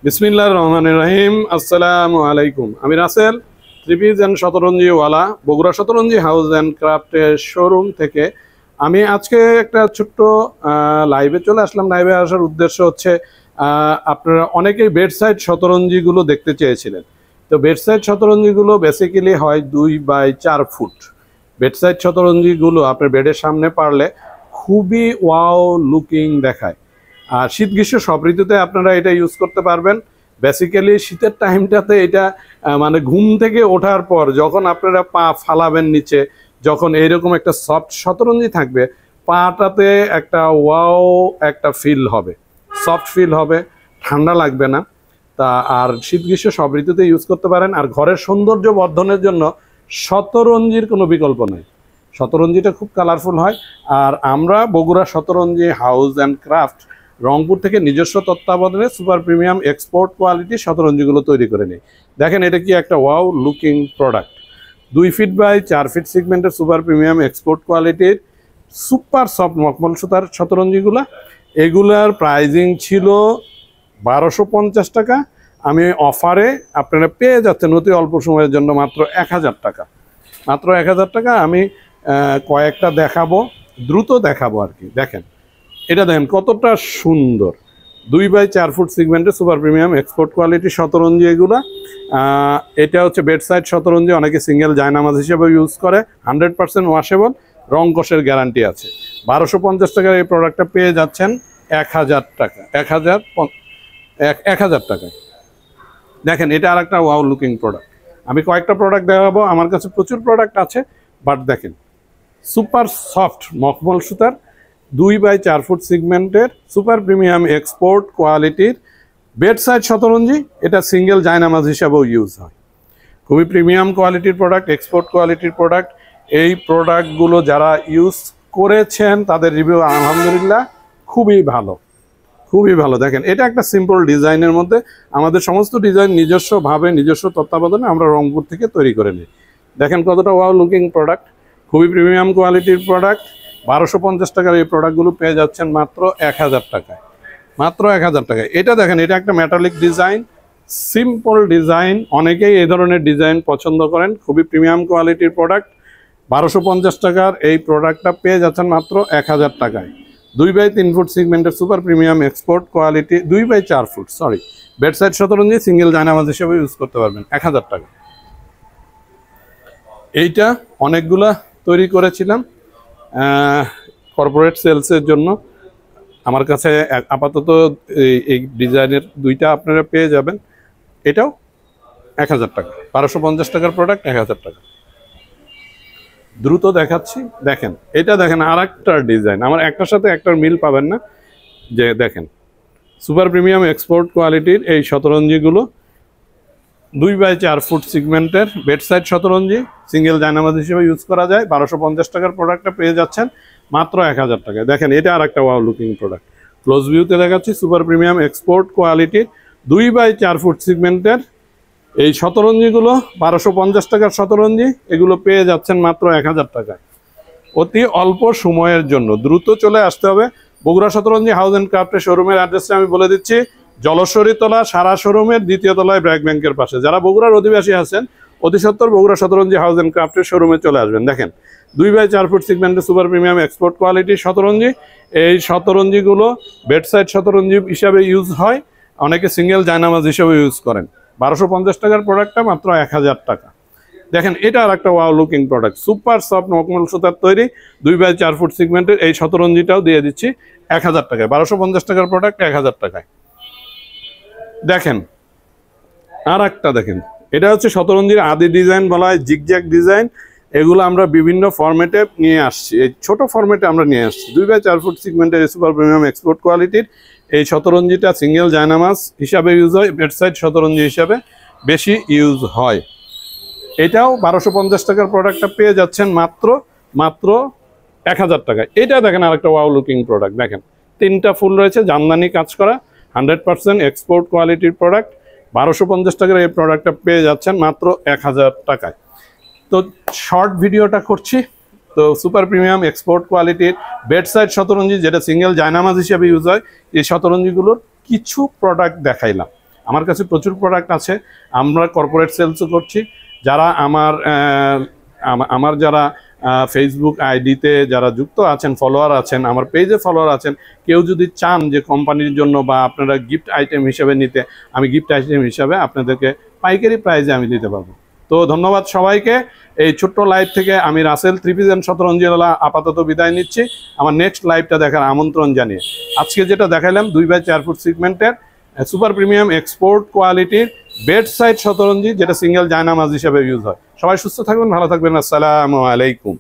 বিসমিল্লাহির রহমানির রহিম। আসসালামু আলাইকুম। আমি রাসেল, থ্রিপিস অ্যান্ড শতরঞ্জিওয়ালা, বগুড়া শতরঞ্জি হাউস অ্যান্ড ক্রাফটের শোরুম থেকে। আমি আজকে একটা ছোট্ট লাইভে চলে আসলাম। লাইভে আসার উদ্দেশ্য হচ্ছে আপনারা অনেকেই বেড সাইড শতরঞ্জিগুলো দেখতে চেয়েছিলেন। তো বেড সাইড শতরঞ্জিগুলো বেসিক্যালি হয় 2x4 ফুট। বেড সাইড শতরঞ্জিগুলো আপনার বেডের সামনে পারলে খুবই ওয়াও লুকিং দেখায়। আর শীত গ্রীষ্ম সব ঋতুতে আপনারা এটা ইউজ করতে পারবেন। বেসিক্যালি শীতের টাইমটাতে এটা মানে ঘুম থেকে ওঠার পর যখন আপনারা পা ফালাবেন নিচে, যখন এইরকম একটা সফট শতরঞ্জি থাকবে, পাটাতে একটা ওয়াও একটা ফিল হবে, সফট ফিল হবে, ঠান্ডা লাগবে না। তা আর শীত গ্রীষ্ম সব ঋতুতে ইউজ করতে পারেন। আর ঘরের সৌন্দর্য বর্ধনের জন্য শতরঞ্জির কোনো বিকল্প নেই। শতরঞ্জিটা খুব কালারফুল হয়। আর আমরা Bogura Shatranji house and craft Rangpur থেকে নিজস্ব তত্ত্বাবধানে সুপার প্রিমিয়াম এক্সপোর্ট কোয়ালিটির শতরঞ্জিগুলো তৈরি করে নিই। দেখেন এটা কি একটা wow looking product. 2 feet by 4 feet সেগমেন্টের সুপার প্রিমিয়াম এক্সপোর্ট কোয়ালিটির সুপার সফট মখমল সুতার শতরঞ্জিগুলো। এগুলার প্রাইজিং ছিল 1250 টাকা। আমি অফারে আপনারা পেয়ে যাচ্ছেন অতি অল্প সময়ের জন্য মাত্র 1000 টাকা। মাত্র 1000 টাকা। আমি কয়েকটা দেখাবো, দ্রুত দেখাবো আর কি। দেখেন এটা, দেখেন কতটা সুন্দর। 2x4 ফুট সেগমেন্টের সুপার প্রিমিয়াম এক্সপোর্ট কোয়ালিটি শতরঞ্জি এগুলা। এটা হচ্ছে বেড সাইড শতরঞ্জি, অনেকে সিঙ্গেল জায়নামাজ হিসেবে ইউজ করে। 100% ওয়াশেবল, রং কষের গ্যারান্টি আছে। 1250 টাকার এই প্রোডাক্টটা পেয়ে যাচ্ছেন 1000 টাকা। 1000 টাকায়। দেখেন এটা আর একটা ওয়াও লুকিং প্রোডাক্ট। আমি কয়েকটা প্রোডাক্ট দেখাবো, আমার কাছে প্রচুর প্রোডাক্ট আছে। বাট দেখেন সুপার সফট মখমল সুতার 2x4 ফুট সেগমেন্টের সুপার প্রিমিয়াম এক্সপোর্ট কোয়ালিটির বেড সাইড শতরঞ্জি। এটা সিঙ্গেল জায়নামাজ হিসাবেও ইউজ হয়। খুবই প্রিমিয়াম কোয়ালিটির প্রোডাক্ট, এক্সপোর্ট কোয়ালিটির প্রোডাক্ট। এই প্রোডাক্টগুলো যারা ইউজ করেছেন তাদের রিভিউ আলহামদুলিল্লাহ খুবই ভালো, খুবই ভালো। দেখেন এটা একটা সিম্পল ডিজাইনের মধ্যে, আমাদের সমস্ত ডিজাইন নিজস্বভাবে নিজস্ব তত্ত্বাবধানে আমরা রংপুর থেকে তৈরি করে নিই। দেখেন কতটা ওয়াও লুকিং প্রোডাক্ট, খুবই প্রিমিয়াম কোয়ালিটির প্রোডাক্ট। 1250 টাকার এই প্রোডাক্টগুলো পেয়ে যাচ্ছেন মাত্র 1000 টাকায়। মাত্র 1000 টাকায়। এটা দেখেন এটা একটা মেটালিক ডিজাইন, সিম্পল ডিজাইন। অনেকেই এই ধরনের ডিজাইন পছন্দ করেন। খুবই প্রিমিয়াম কোয়ালিটির প্রোডাক্ট। 1250 টাকার এই প্রোডাক্টটা পেয়ে যাচ্ছেন মাত্র 1000 টাকায়। 2x3 ফুট সেগমেন্টের super premium export quality 2x4 foot bed side শতরঞ্জি সিঙ্গেল জায়নামাজ হিসেবে ইউজ করতে পারবেন 1000 টাকা। এইটা অনেকগুলা তৈরি করেছিলাম কর্পোরেট সেলসের জন্য। আমার কাছে আপাতত এই ডিজাইনের দুইটা আপনারা পেয়ে যাবেন। এটাও 1000 টাকা। 1250 টাকার প্রোডাক্ট 1000 টাকা। দ্রুত দেখাচ্ছি। দেখেন এটা, দেখেন আর একটা ডিজাইন, আমার একটার সাথে একটার মিল পাবেন না। যে দেখেন সুপার প্রিমিয়াম এক্সপোর্ট কোয়ালিটির এই শতরঞ্জিগুলো 2x4 ফুট সেগমেন্টের বেড সাইড শতরঞ্জি, সিঙ্গেল জায়নামাজ হিসেবে ইউজ করা যায়। 1250 টাকার প্রোডাক্টটা পেয়ে যাচ্ছেন মাত্র 1000 টাকায়। দেখেন এটা আর একটা ওয়াও লুকিং প্রোডাক্ট। ক্লোজ ভিউতে দেখাচ্ছি সুপার প্রিমিয়াম এক্সপোর্ট কোয়ালিটির 2x4 ফুট সেগমেন্টের এই শতরঞ্জিগুলো। 1250 টাকার শতরঞ্জি, এগুলো পেয়ে যাচ্ছেন মাত্র 1000 টাকায়। অতি অল্প সময়ের জন্য দ্রুত চলে আসতে হবে। বগুড়া শতরঞ্জি হাউস অ্যান্ড ক্রাফটের শোরুমের অ্যাড্রেসটা আমি বলে দিচ্ছি। জলশ্বরী তলা সারা শোরুমের 2য় তলায় ব্র্যাক ব্যাংকের পাশে। যারা বগুড়ার অধিবাসী আছেন অতি সত্বর বগুড়া শতরঞ্জি হাউস অ্যান্ড ক্রাফটের শোরুমে চলে আসবেন। দেখেন 2x4 ফুট সেগমেন্টের সুপার প্রিমিয়াম এক্সপোর্ট কোয়ালিটির শতরঞ্জি। এই শতরঞ্জিগুলো বেড সাইড শতরঞ্জি হিসাবে ইউজ হয়, অনেকে সিঙ্গেল জায়নামাজ হিসাবে ইউজ করেন। 1250 টাকার প্রোডাক্টটা মাত্র 1000 টাকা। দেখেন এটা আর একটা wow looking product, super soft মখমল সুতার তৈরি 2x4 ফুট সেগমেন্টের এই শতরঞ্জিটাও দিয়ে দিচ্ছি 1000 টাকায়। 1250 টাকার প্রোডাক্ট 1000 টাকায়। দেখেন আর একটা, দেখেন এটা হচ্ছে শতরঞ্জির আদি ডিজাইন বলা হয়, জিগজ্যাগ ডিজাইন। এগুলো আমরা বিভিন্ন ফরম্যাটে নিয়ে আসছি, এই ছোট ফরম্যাটে আমরা নিয়ে আসছি। 2x4 ফুট সেগমেন্টের সুপার প্রিমিয়াম এক্সপোর্ট কোয়ালিটির এই শতরঞ্জিটা সিঙ্গেল জায়নামাজ হিসাবে ইউজ হয়, বেড সাইড শতরঞ্জি হিসাবে বেশি ইউজ হয়। এটাও 1250 টাকার প্রোডাক্টটা পেয়ে যাচ্ছেন মাত্র 1000 টাকায়। এটা দেখেন আরেকটা ওয়াও লুকিং প্রোডাক্ট। দেখেন 3টা ফুল রয়েছে, জামদানি কাজ করা, 100% এক্সপোর্ট কোয়ালিটির প্রোডাক্ট। 1250 টাকার এই প্রোডাক্টটা পেয়ে যাচ্ছেন মাত্র 1000 টাকায়। তো শর্ট ভিডিওটা করছি। তো সুপার প্রিমিয়াম এক্সপোর্ট কোয়ালিটির বেড সাইড শতরঞ্জি, যেটা সিঙ্গেল জায়নামাজ হিসেবে ইউজ হয়, এই শতরঞ্জিগুলোর কিছু প্রোডাক্ট দেখাইলাম। আমার কাছে প্রচুর প্রোডাক্ট আছে, আমরা কর্পোরেট সেলসও করছি। যারা আমার যারা ফেসবুক আইডিতে যারা যুক্ত আছেন, ফলোয়ার আছেন, আমার পেজে ফলোয়ার আছেন, কেউ যদি চান যে কোম্পানির জন্য বা আপনারা গিফট আইটেম হিসেবে নিতে, আমি গিফট আইটেম হিসাবে আপনাদেরকে পাইকারি প্রাইজে আমি দিতে পারবো। তো ধন্যবাদ সবাইকে। এই ছোট্ট লাইভ থেকে আমি রাসেল ত্রিপিজন শতরঞ্জিওয়ালা আপাতত বিদায় নিচ্ছি, আমার নেক্সট লাইভটা দেখার আমন্ত্রণ জানিয়ে। আজকে যেটা দেখালাম 2x4 ফুট সিগমেন্টের সুপার প্রিমিয়াম এক্সপোর্ট কোয়ালিটির বেড সাইড শতরঞ্জি, যেটা সিঙ্গেল জায়নামাজ হিসেবে ইউজ হয়। সবাই সুস্থ থাকবেন, ভালো থাকবেন, আসসালামু আলাইকুম।